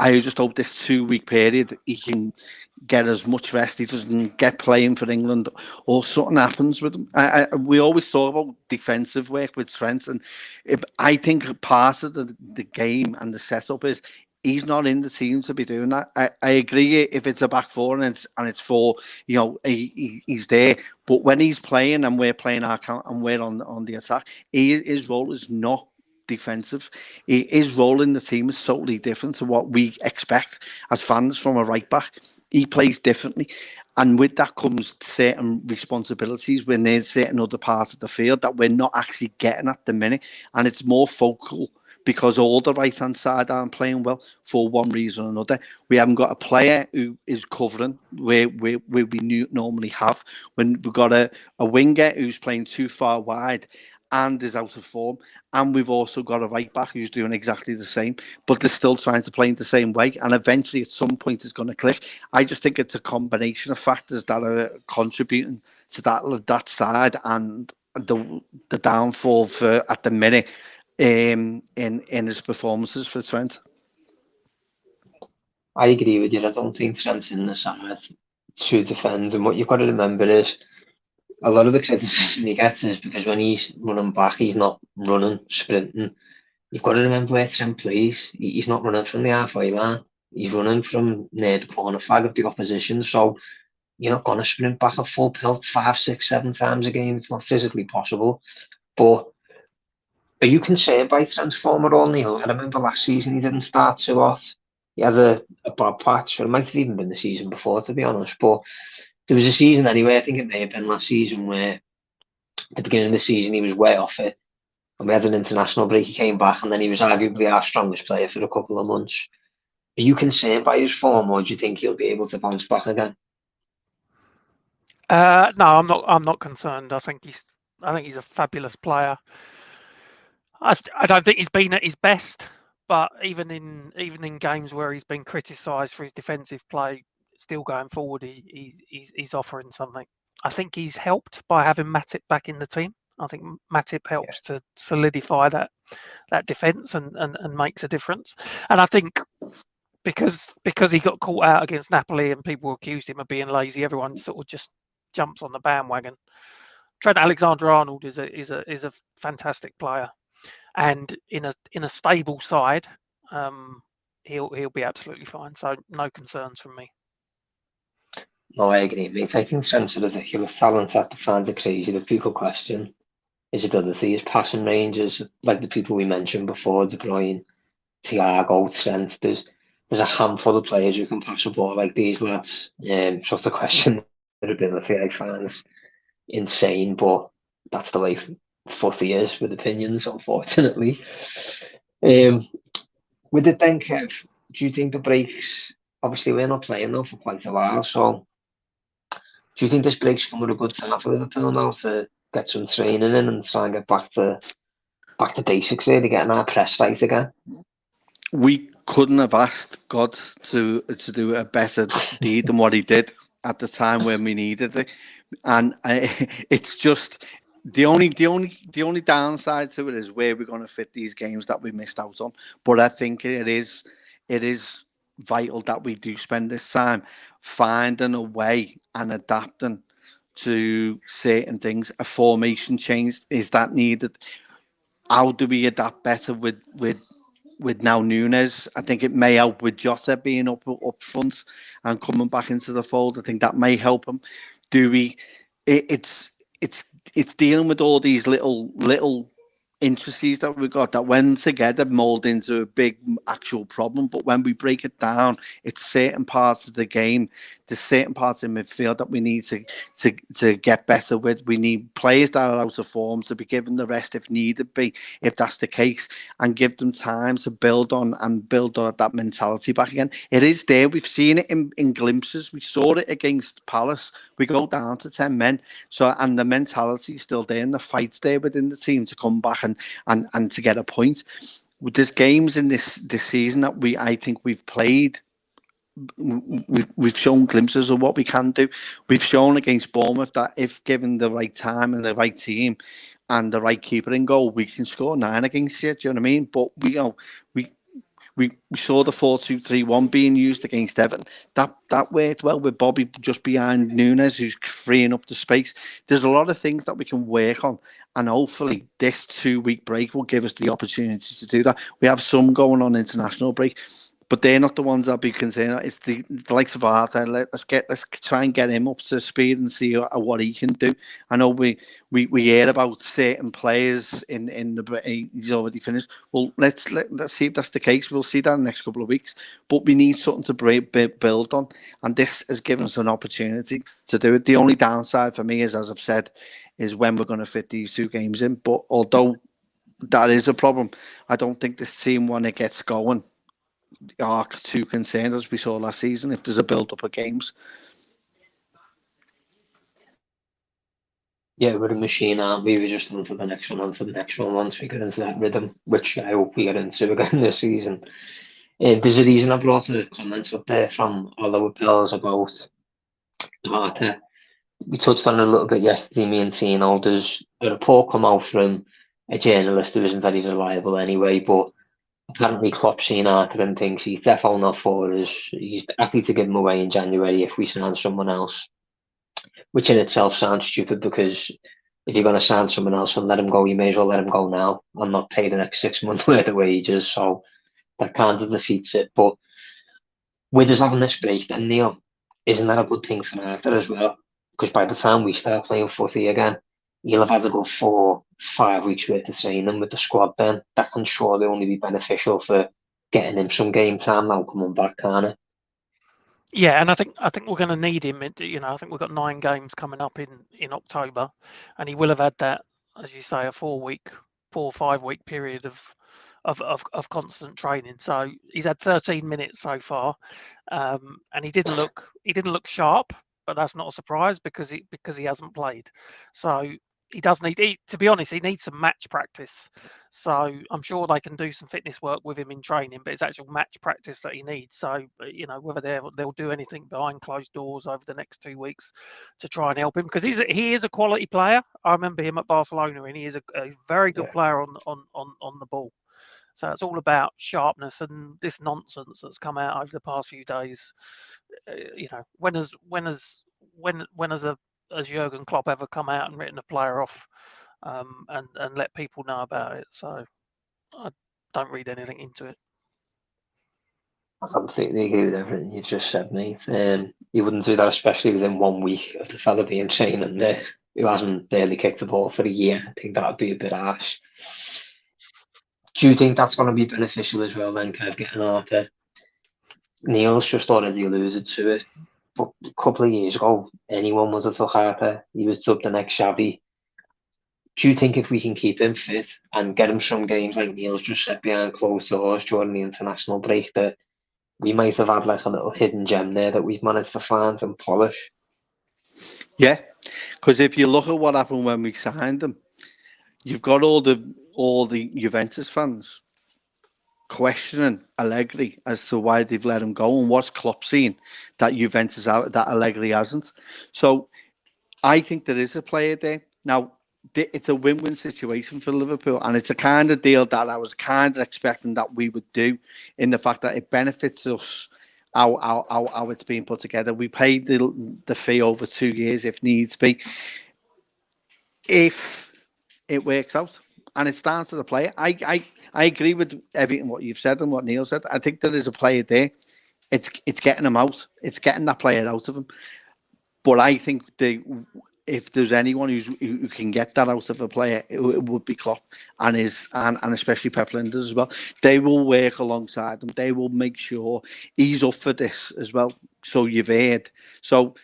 I just hope this 2-week period he can get as much rest. He doesn't get playing for England, or something happens with him. We always talk about defensive work with Trent, and I think part of the game and the setup is he's not in the team to be doing that. I agree if it's a back 4 and it's 4, he's there. But when he's playing and we're playing our count and we're on the attack, his role is not defensive. His role in the team is totally different to what we expect as fans from a right back. He plays differently, and with that comes certain responsibilities when there's certain other parts of the field that we're not actually getting at the minute, and it's more focal because all the right hand side aren't playing well for one reason or another. We haven't got a player who is covering where we normally have. When we've got a winger who's playing too far wide and is out of form, and we've also got a right back who's doing exactly the same, but they're still trying to play in the same way, and eventually at some point it's going to click. I just think it's a combination of factors that are contributing to that side and the downfall for at the minute in his performances for Trent. I agree with you. I don't think Trent's in the side to defend, and what you've got to remember is a lot of the criticism he gets is because when he's running back, he's not running, sprinting. You've got to remember where Trent plays. He's not running from the halfway line. He's running from near the corner flag of the opposition. So you're not going to sprint back a full pelt 5, 6, 7 times a game. It's not physically possible. But are you concerned by Trent's form at all, Neil? I remember last season he didn't start too hot. he has a bad patch, or it might have even been the season before, to be honest. But there was a season anyway, I think it may have been last season, where at the beginning of the season he was way off it. And we had an international break, he came back, and then he was arguably our strongest player for a couple of months. Are you concerned by his form, or do you think he'll be able to bounce back again? No, I'm not. I'm not concerned. I think he's a fabulous player. I don't think he's been at his best, but even in games where he's been criticised for his defensive play, still going forward, he's offering something. I think he's helped by having Matip back in the team. I think Matip helps to solidify that defence and makes a difference. And I think because he got caught out against Napoli and people accused him of being lazy, everyone sort of just jumps on the bandwagon. Trent Alexander-Arnold is a fantastic player, and in a stable side, he'll be absolutely fine. So no concerns from me. No, I agree, mate. I think Trent's a ridiculous talent at the fans are crazy. The people question his ability, his passing ranges, like the people we mentioned before, De Bruyne, Thiago, Trent. There's a handful of players who can pass a ball like these lads. So the question their ability, I find insane, but that's the way footy is with opinions, unfortunately. With it then, Kev, do you think the breaks? Obviously, we're not playing now for quite a while, so do you think this break's come with a good time for Liverpool now to get some training in and try and get back to basics, really, getting our press right again? We couldn't have asked God to do a better deed than what he did at the time when we needed it, and it's just the only downside to it is where we're going to fit these games that we missed out on. But I think it is vital that we do spend this time finding a way and adapting to certain things. A formation change, is that needed? How do we adapt better with now Nunez? I think it may help with Jota being up front and coming back into the fold. I think that may help him. It's dealing with all these little intricacies that we've got that when together mold into a big actual problem. But when we break it down, it's certain parts of the game, there's certain parts in midfield that we need to get better with. We need players that are out of form to be given the rest if needed be, if that's the case, and give them time to build on that mentality back again. It is there. We've seen it in glimpses. We saw it against Palace. We go down to 10 men. So, and the mentality is still there and the fight's there within the team to come back and to get a point. There's games in this season that I think we've played. We've shown glimpses of what we can do. We've shown against Bournemouth that if given the right time and the right team and the right keeper in goal, we can score 9 against you. Do you know what I mean? But we saw the 4-2-3-1 being used against Everton. That worked well with Bobby just behind Nunez, who's freeing up the space. There's a lot of things that we can work on, and hopefully this 2-week break will give us the opportunity to do that. We have some going on international break, but they're not the ones I'll be concerned. It's the likes of Arthur. Let's try and get him up to speed and see what he can do. I know we hear about certain players in the he's already finished. Well, let's see if that's the case. We'll see that in the next couple of weeks. But we need something to build on, and this has given us an opportunity to do it. The only downside for me is, as I've said, is when we're going to fit these 2 games in. But although that is a problem, I don't think this team, when it gets going, are too concerned, as we saw last season, if there's a build-up of games. Yeah, we're a machine, aren't we? We're just on to the next one, once we get into that rhythm, which I hope we get into again this season. There's a reason I brought the comments up there from all our pals about Arthur. We touched on it a little bit yesterday, me and Tino. There's a report come out from a journalist who isn't very reliable anyway, but apparently Klopp's seen Arthur and thinks he's definitely not for us. He's happy to give him away in January if we sign someone else, which in itself sounds stupid, because if you're going to sign someone else and let him go, you may as well let him go now and not pay the next 6 months worth of wages. So that kind of defeats it. But with us having this break, then, Neil, isn't that a good thing for Arthur as well? Because by the time we start playing footy again, he'll have had to go 4-5 weeks worth of training with the squad then. That can surely only be beneficial for getting him some game time now coming back, can't it? Yeah, and I think we're going to need him. You know, I think we've got 9 games coming up in October, and he will have had that, as you say, a 4 or 5 week period of constant training. So he's had 13 minutes so far, and he didn't look sharp, but that's not a surprise because he hasn't played. So he does need, to be honest, he needs some match practice. So I'm sure they can do some fitness work with him in training, but it's actual match practice that he needs. So, you know, whether they'll do anything behind closed doors over the next 2 weeks to try and help him, because he is a quality player. I remember him at Barcelona, and he is a very good player on the ball. So it's all about sharpness, and this nonsense that's come out over the past few days. You know, when has Jurgen Klopp ever come out and written a player off and let people know about it? So I don't read anything into it. I completely agree with everything you've just said, mate. You wouldn't do that, especially within 1 week of the fella being training there, who hasn't barely kicked the ball for a year. I think that would be a bit harsh. Do you think that's going to be beneficial as well then, Kev, getting Arthur? Neil's just already alluded to it, but a couple of years ago, anyone was a took Arthur. He was dubbed the next Xavi. Do you think if we can keep him fit and get him some games, like Neil's just said, behind closed doors during the international break, that we might have had like a little hidden gem there that we've managed to find and polish? Yeah, because if you look at what happened when we signed him, you've got all the Juventus fans questioning Allegri as to why they've let him go and what's Klopp seen that Juventus out that Allegri hasn't. So I think there is a player there. Now, it's a win-win situation for Liverpool, and it's a kind of deal that I was kind of expecting that we would do, in the fact that it benefits us how it's being put together. We paid the fee over 2 years if needs be. If it works out, and it's down to the player. I agree with everything what you've said and what Neil said. I think there is a player there. It's getting him out. It's getting that player out of him. But I think if there's anyone who can get that out of a player, it would be Klopp and especially Pep Linders as well. They will work alongside him. They will make sure he's up for this as well. So you've heard. So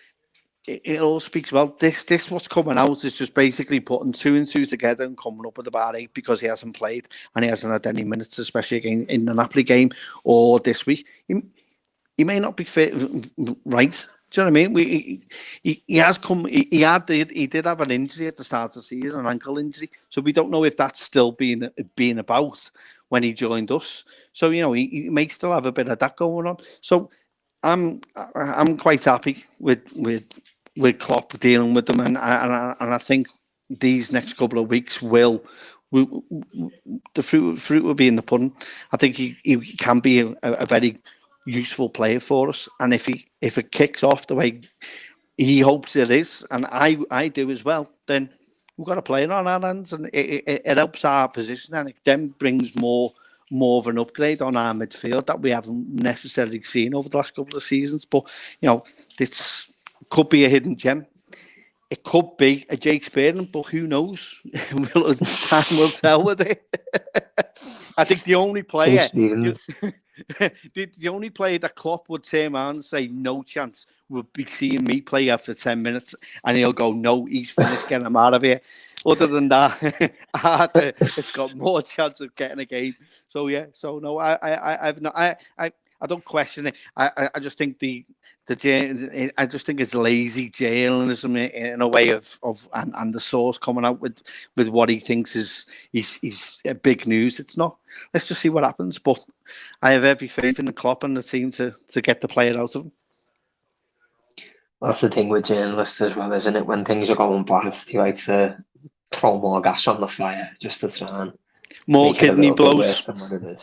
it all speaks well. This what's coming out is just basically putting 2 and 2 together and coming up with about 8 because he hasn't played and he hasn't had any minutes, especially again in the Napoli game or this week. He may not be fit, right? Do you know what I mean? He has come. He did have an injury at the start of the season, an ankle injury. So we don't know if that's still being about when he joined us. So you know he may still have a bit of that going on. So I'm quite happy with Klopp dealing with them, and I think these next couple of weeks will the fruit will be in the pudding. I think he can be a very useful player for us, and if it kicks off the way he hopes it is, and I do as well, then we've got a player on our hands, and it helps our position, and it then brings more of an upgrade on our midfield that we haven't necessarily seen over the last couple of seasons. But you know, it could be a hidden gem. It could be a Jake Spearman, but who knows? Time will tell with it. I think the only player, the only player that Klopp would turn around and say no chance would be seeing me play after 10 minutes, and he'll go, no, he's finished, get him out of here. Other than that, it's got more chance of getting a game. So yeah, so no, I don't question it. I just think I just think it's lazy journalism in a way of and the source coming out with what he thinks is big news. It's not. Let's just see what happens. But I have every faith in the Klopp and the team to get the player out of him. That's the thing with journalists as well, isn't it? When things are going bad, they like to throw more gas on the fire just to try and more make it kidney a little bit blows. worse than what it is.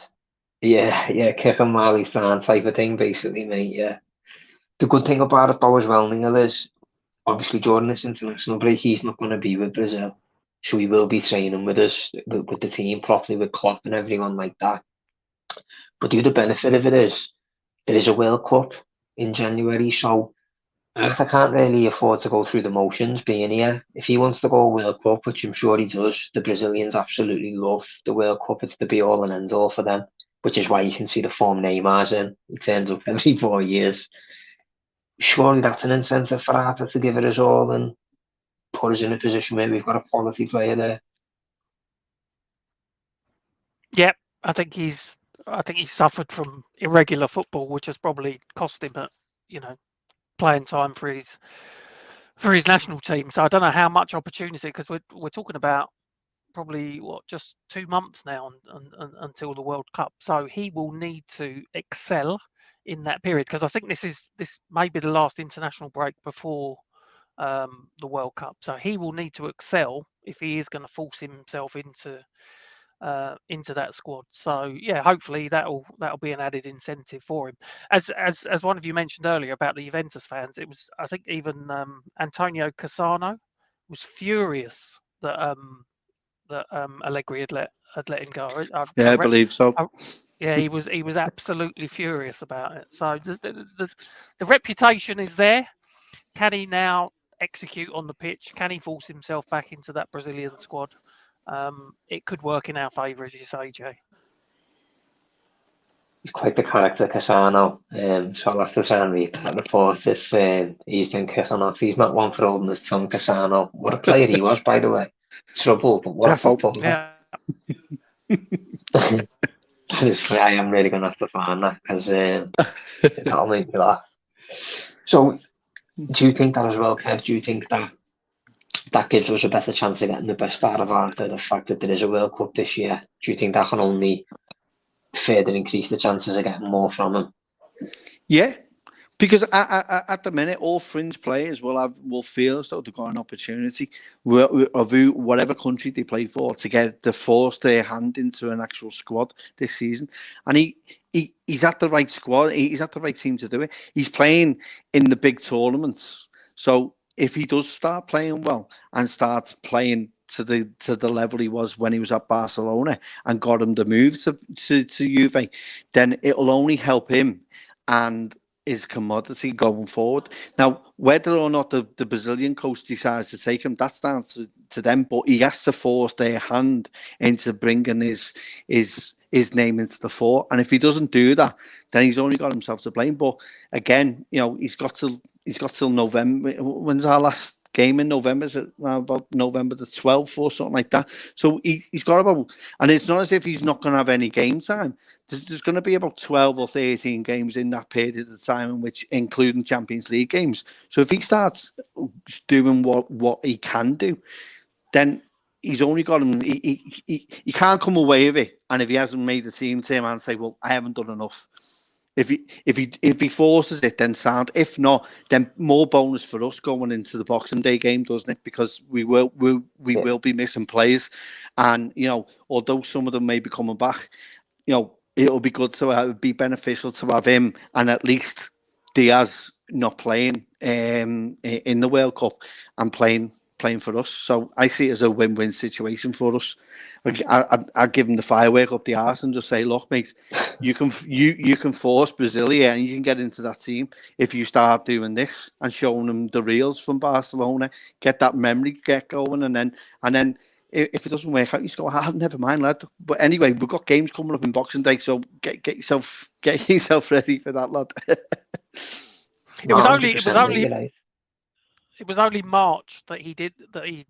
Yeah, kick him while he's down type of thing, basically, mate. Yeah. The good thing about it though as well, Neil, is obviously during this international break, he's not going to be with Brazil, so he will be training with us, with the team properly, with Klopp and everyone like that. But the other benefit of it is there is a World Cup in January, so Arthur can't really afford to go through the motions being here. If he wants to go World Cup, which I'm sure he does, the Brazilians absolutely love the World Cup. It's the be all and end all for them. which is why you can see the form Neymar's in. He turns up every 4 years. Surely that's an incentive for Arthur to give it his all and put us in a position where we've got a quality player there. Yeah, I think he's suffered from irregular football, which has probably cost him, playing time for his national team. So I don't know how much opportunity, because we're talking about probably just 2 months now until the World Cup. So he will need to excel in that period, because I think this may be the last international break before the World Cup. So he will need to excel if he is going to force himself into that squad. So yeah, hopefully that'll be an added incentive for him. As one of you mentioned earlier about the Juventus fans, it was, I think, even Antonio Cassano was furious that Allegri had let him go. I believe so. Yeah, he was absolutely furious about it. So the reputation is there. Can he now execute on the pitch? Can he force himself back into that Brazilian squad? It could work in our favour, as you say, Jay. He's quite the character, Cassano. So I'll have to try and read that report if he's been kicking off. He's not one for holding his tongue, Cassano. What a player he was, by the way. Trouble, but what a footballer. Yeah. That is funny. I am really going to have to find that, because that'll make me laugh. So, do you think that as well, Kev? Do you think that gives us a better chance of getting the best out of Arthur, the fact that there is a World Cup this year? Do you think that can only further increase the chances of getting more from him? Yeah, because at the minute, all fringe players will feel as though they've got an opportunity of whatever country they play for to force their hand into an actual squad this season. And he's at the right squad. He's at the right team to do it. He's playing in the big tournaments. So if he does start playing well and starts playing to the level he was when he was at Barcelona and got him the move to Juve, then it'll only help him and his commodity going forward. Now, whether or not the Brazilian coach decides to take him, that's down to them, but he has to force their hand into bringing his name into the fore. And if he doesn't do that, then he's only got himself to blame. But again, he's got till November. When's our last game in November? Is it about November the 12th or something like that? So he's got about, and it's not as if he's not going to have any game time. There's going to be about 12 or 13 games in that period of time, in which, including Champions League games. So if he starts doing what he can do, then he's only got him. He can't come away with it. And if he hasn't made the team and say, well, I haven't done enough. If he forces it, then sound. If not, then more bonus for us going into the Boxing Day game, doesn't it? Because we will be missing players, and although some of them may be coming back, it'll be good to be beneficial to have him and at least Diaz not playing in the World Cup and playing for us. So I see it as a win-win situation for us. I'd give him the firework up the arse and just say, look, mate, you can force Brasilia and you can get into that team if you start doing this and showing them the reels from Barcelona, get that memory get going, and then if it doesn't work out, you just go, never mind, lad. But anyway, we've got games coming up in Boxing Day, so get yourself ready for that, lad. It was only March that he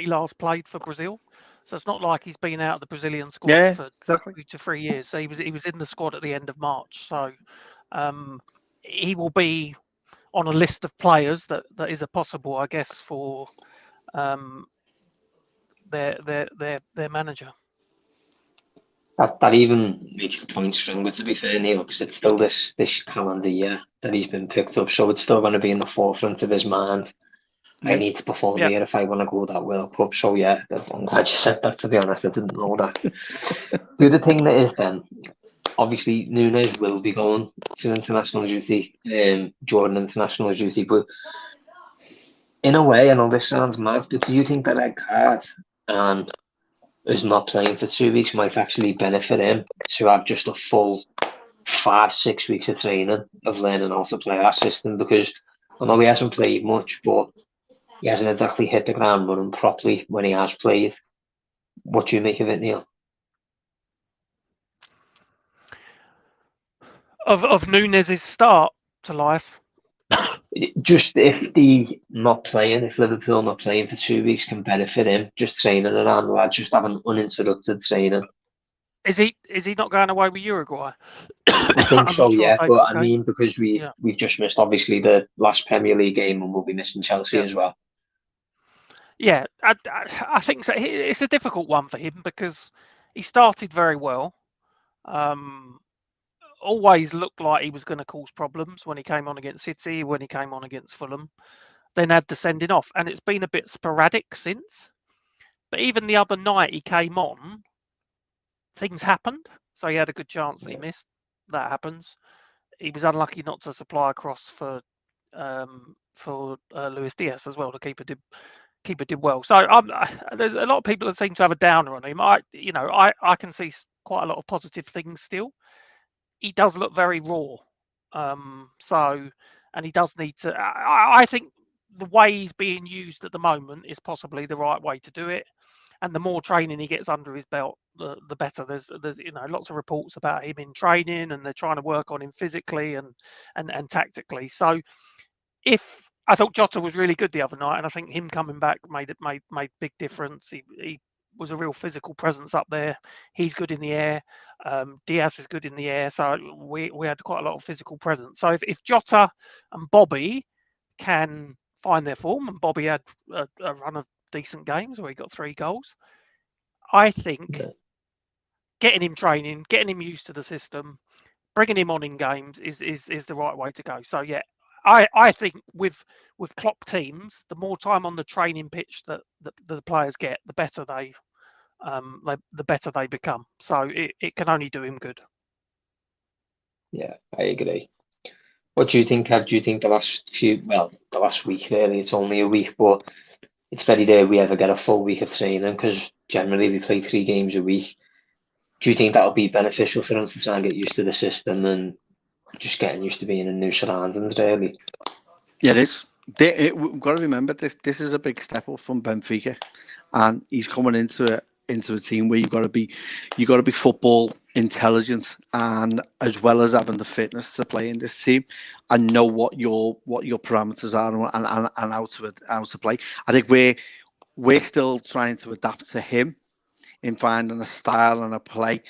last played for Brazil. So it's not like he's been out of the Brazilian squad for exactly 2 to 3 years. So he was in the squad at the end of March. So he will be on a list of players that is a possible, I guess, for their manager. That even makes the point stronger, to be fair, Neil, because it's still this calendar year that he's been picked up, so it's still going to be in the forefront of his mind. I need to perform here if I want to go to that World Cup. So yeah, I'm glad you said that, to be honest. I didn't know that. The other thing that is then, obviously Nunez will be going to international duty, during international duty, but in a way, I know this sounds mad, but do you think that red card and is not playing for 2 weeks might actually benefit him to have just a full 5-6 weeks of training of learning how to play our system? Because I know he hasn't played much, but he hasn't exactly hit the ground running properly when he has played. What do you make of it, Neil? of Nunez's start to life. Just if if Liverpool not playing for 2 weeks can benefit him, just training around the lads, just having uninterrupted training. Is he not going away with Uruguay? I think I'm so, not sure yeah. if they've But got I game. mean, because we've just missed obviously the last Premier League game, and we'll be missing Chelsea as well. Yeah, I think so. It's a difficult one for him because he started very well. Always looked like he was going to cause problems when he came on against City, when he came on against Fulham, then had the sending off. And it's been a bit sporadic since. But even the other night he came on, things happened. So he had a good chance that he missed. That happens. He was unlucky not to supply a cross for Luis Diaz as well. The keeper did well. So there's a lot of people that seem to have a downer on him. I can see quite a lot of positive things still. He does look very raw. And he does need to. I think the way he's being used at the moment is possibly the right way to do it. And the more training he gets under his belt, the better. There's lots of reports about him in training, and they're trying to work on him physically and tactically. So if I thought Jota was really good the other night, and I think him coming back made big difference. He was a real physical presence up there. He's good in the air. Diaz is good in the air. So we had quite a lot of physical presence. So if Jota and Bobby can find their form, and Bobby had a run of decent games where he got 3 goals, I think getting him training, getting him used to the system, bringing him on in games is the right way to go. So yeah, I think with Klopp teams, the more time on the training pitch that the players get, the better they become. So it can only do him good. Yeah, I agree. What do you think, Kev? Do you think the last week really, it's only a week, but it's very rare we ever get a full week of training because generally we play 3 games a week. Do you think that'll be beneficial for us to try and get used to the system and just getting used to being in new surroundings, really? Yeah, it is. We've got to remember this is a big step up from Benfica, and he's coming into a team where you've got to be football intelligent, and as well as having the fitness to play in this team and know what your parameters are and how to play. I think we're still trying to adapt to him in finding a style and a play,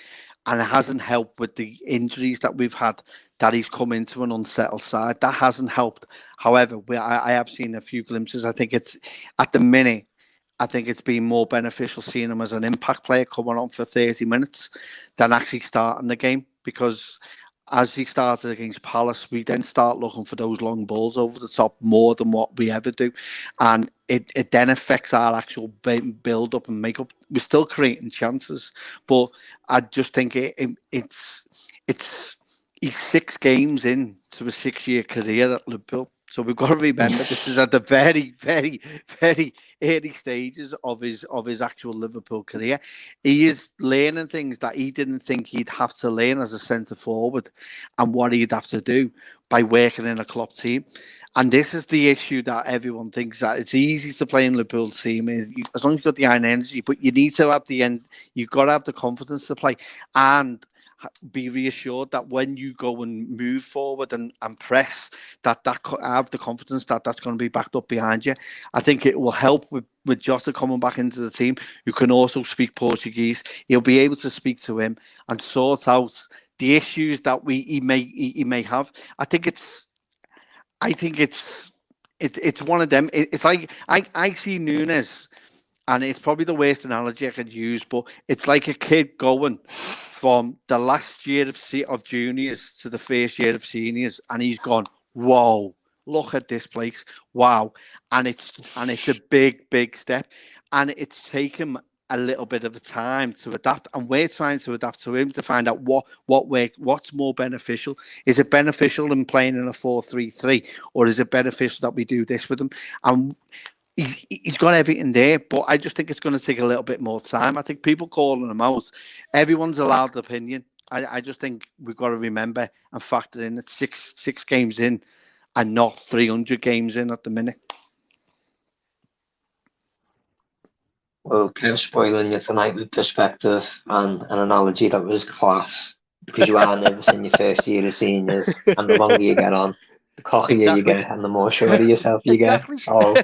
and it hasn't helped with the injuries that we've had, that he's come into an unsettled side. That hasn't helped. However, I have seen a few glimpses. I think it's, at the minute, I think it's been more beneficial seeing him as an impact player coming on for 30 minutes than actually starting the game, because as he started against Palace, we then start looking for those long balls over the top more than what we ever do. And it then affects our actual build up and make up. We're still creating chances, but I just think it's he's 6 games in to a 6-year career at Liverpool. So we've got to remember this is at the very, very, very early stages of his actual Liverpool career. He is learning things that he didn't think he'd have to learn as a centre forward, and what he'd have to do by working in a Klopp team. And this is the issue that everyone thinks, that it's easy to play in Liverpool's team as long as you've got the iron energy, but you need to have the end. You've got to have the confidence to play and be reassured that when you go and move forward and press, that have the confidence that that's going to be backed up behind you. I think it will help with Jota coming back into the team, who can also speak Portuguese. He'll be able to speak to him and sort out the issues that he may have. I think it's one of them. It's like I see Nunez, and it's probably the worst analogy I could use, but it's like a kid going from the last year of juniors to the first year of seniors, and he's gone, whoa, look at this place, wow, and it's a big step, and it's taken a little bit of a time to adapt, and we're trying to adapt to him to find out what's more beneficial. Is it beneficial in playing in a 4-3-3, or is it beneficial that we do this with him? And he's got everything there, but I just think it's going to take a little bit more time. I think people calling him out, everyone's allowed opinion. I just think we've got to remember and factor in that six games in and not 300 games in at the minute. Well, Kev spoiling you tonight with perspective and an analogy that was class. because you are nervous in your first year of seniors, and the longer you get on, the cockier you get, and the more sure of yourself you Exactly. get. So,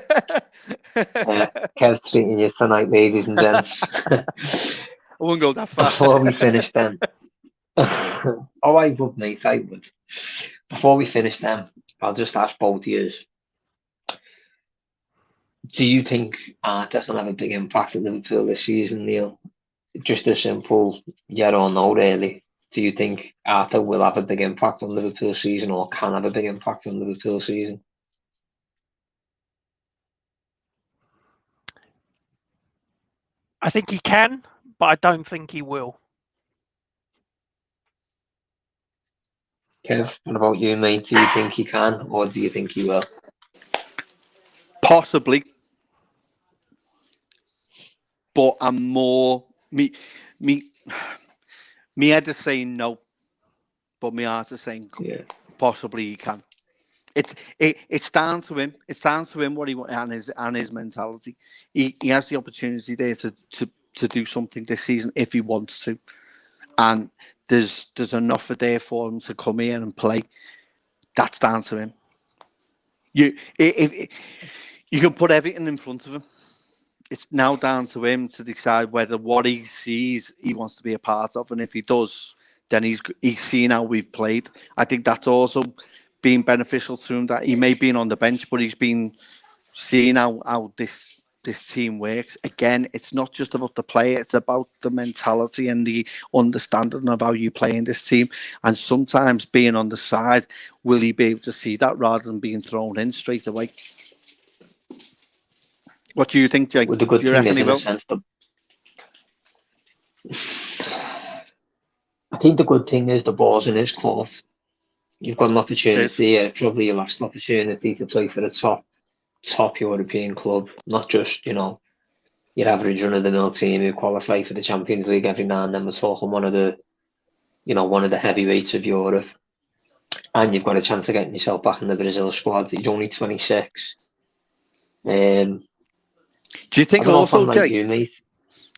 Kev's treating you tonight, ladies and gents. I won't go that far. Before we finish then, oh, I would, mate, I would. Before we finish then, I'll just ask both of you. Do you think Arteta can have a big impact at Liverpool this season, Neil? Just a simple yeah or no, really. Do you think Arthur will have a big impact on Liverpool season, or can have a big impact on Liverpool season? I think he can, but I don't think he will. Kev, what about you, mate? Do you think he can, or do you think he will? Possibly, but I'm more me head is saying no, but my heart is saying possibly he can. It's down to him. It's down to him what he wants and his mentality. He has the opportunity there to do something this season if he wants to, and there's enough there for him to come here and play. That's down to him. You can put everything in front of him. It's now down to him to decide whether what he sees he wants to be a part of, and if he does, then he's seen how we've played. I think that's also been beneficial to him, that he may be on the bench, but he's been seeing how this team works. Again, it's not just about the player, it's about the mentality and the understanding of how you play in this team. And sometimes being on the side, will he be able to see that rather than being thrown in straight away? What do you think, Jake? Well, the good do you thing reckon is, he in will? a sense, I think the good thing is the ball's in his court. You've got an opportunity, probably your last opportunity to play for a top European club, not just, your average run-of-the-mill team who qualify for the Champions League every now and then. We're talking one of the heavyweights of Europe, and you've got a chance of getting yourself back in the Brazil squad. He's only 26. Do you think also, Jake? You, mate.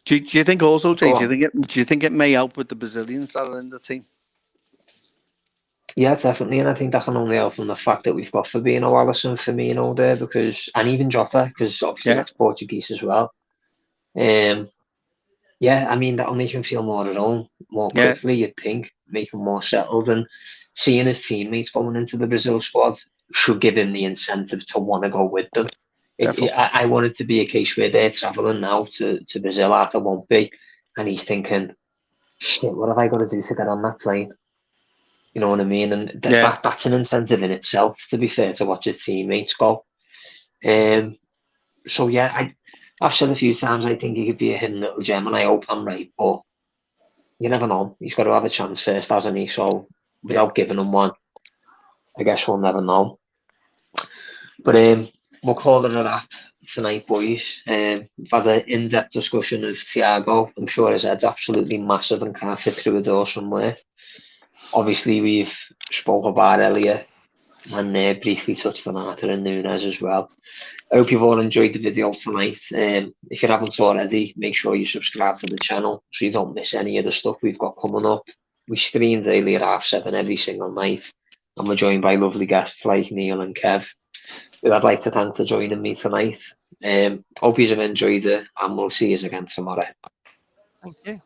Do you think also, Jake? Do you think it may help with the Brazilians that are in the team? Yeah, definitely, and I think that can only help from the fact that we've got Fabinho, Alisson, Firmino there, and even Jota, because obviously that's Portuguese as well. Yeah, I mean, that'll make him feel more at home more quickly, you'd think, make him more settled, and seeing his teammates going into the Brazil squad should give him the incentive to want to go with them. I want it to be a case where they're travelling now to Brazil, Arthur won't be, and he's thinking, shit, what have I got to do to get on that plane? You know what I mean? And that's an incentive in itself, to be fair, to watch his teammates go. So yeah, I've said a few times I think he could be a hidden little gem, and I hope I'm right, but you never know. He's got to have a chance first, hasn't he? So without giving him one, I guess we'll never know. But we'll call it a wrap tonight, boys. We've had an in-depth discussion of Thiago. I'm sure his head's absolutely massive and can't fit through a door somewhere. Obviously, we've spoke about Elliott and briefly touched on Arthur and Nunez as well. I hope you've all enjoyed the video tonight. If you haven't already, make sure you subscribe to the channel so you don't miss any of the stuff we've got coming up. We stream daily at 7:30 every single night, and we're joined by lovely guests like Neil and Kev, who I'd like to thank for joining me tonight. Hope you've enjoyed it, and we'll see you again tomorrow. Thank you.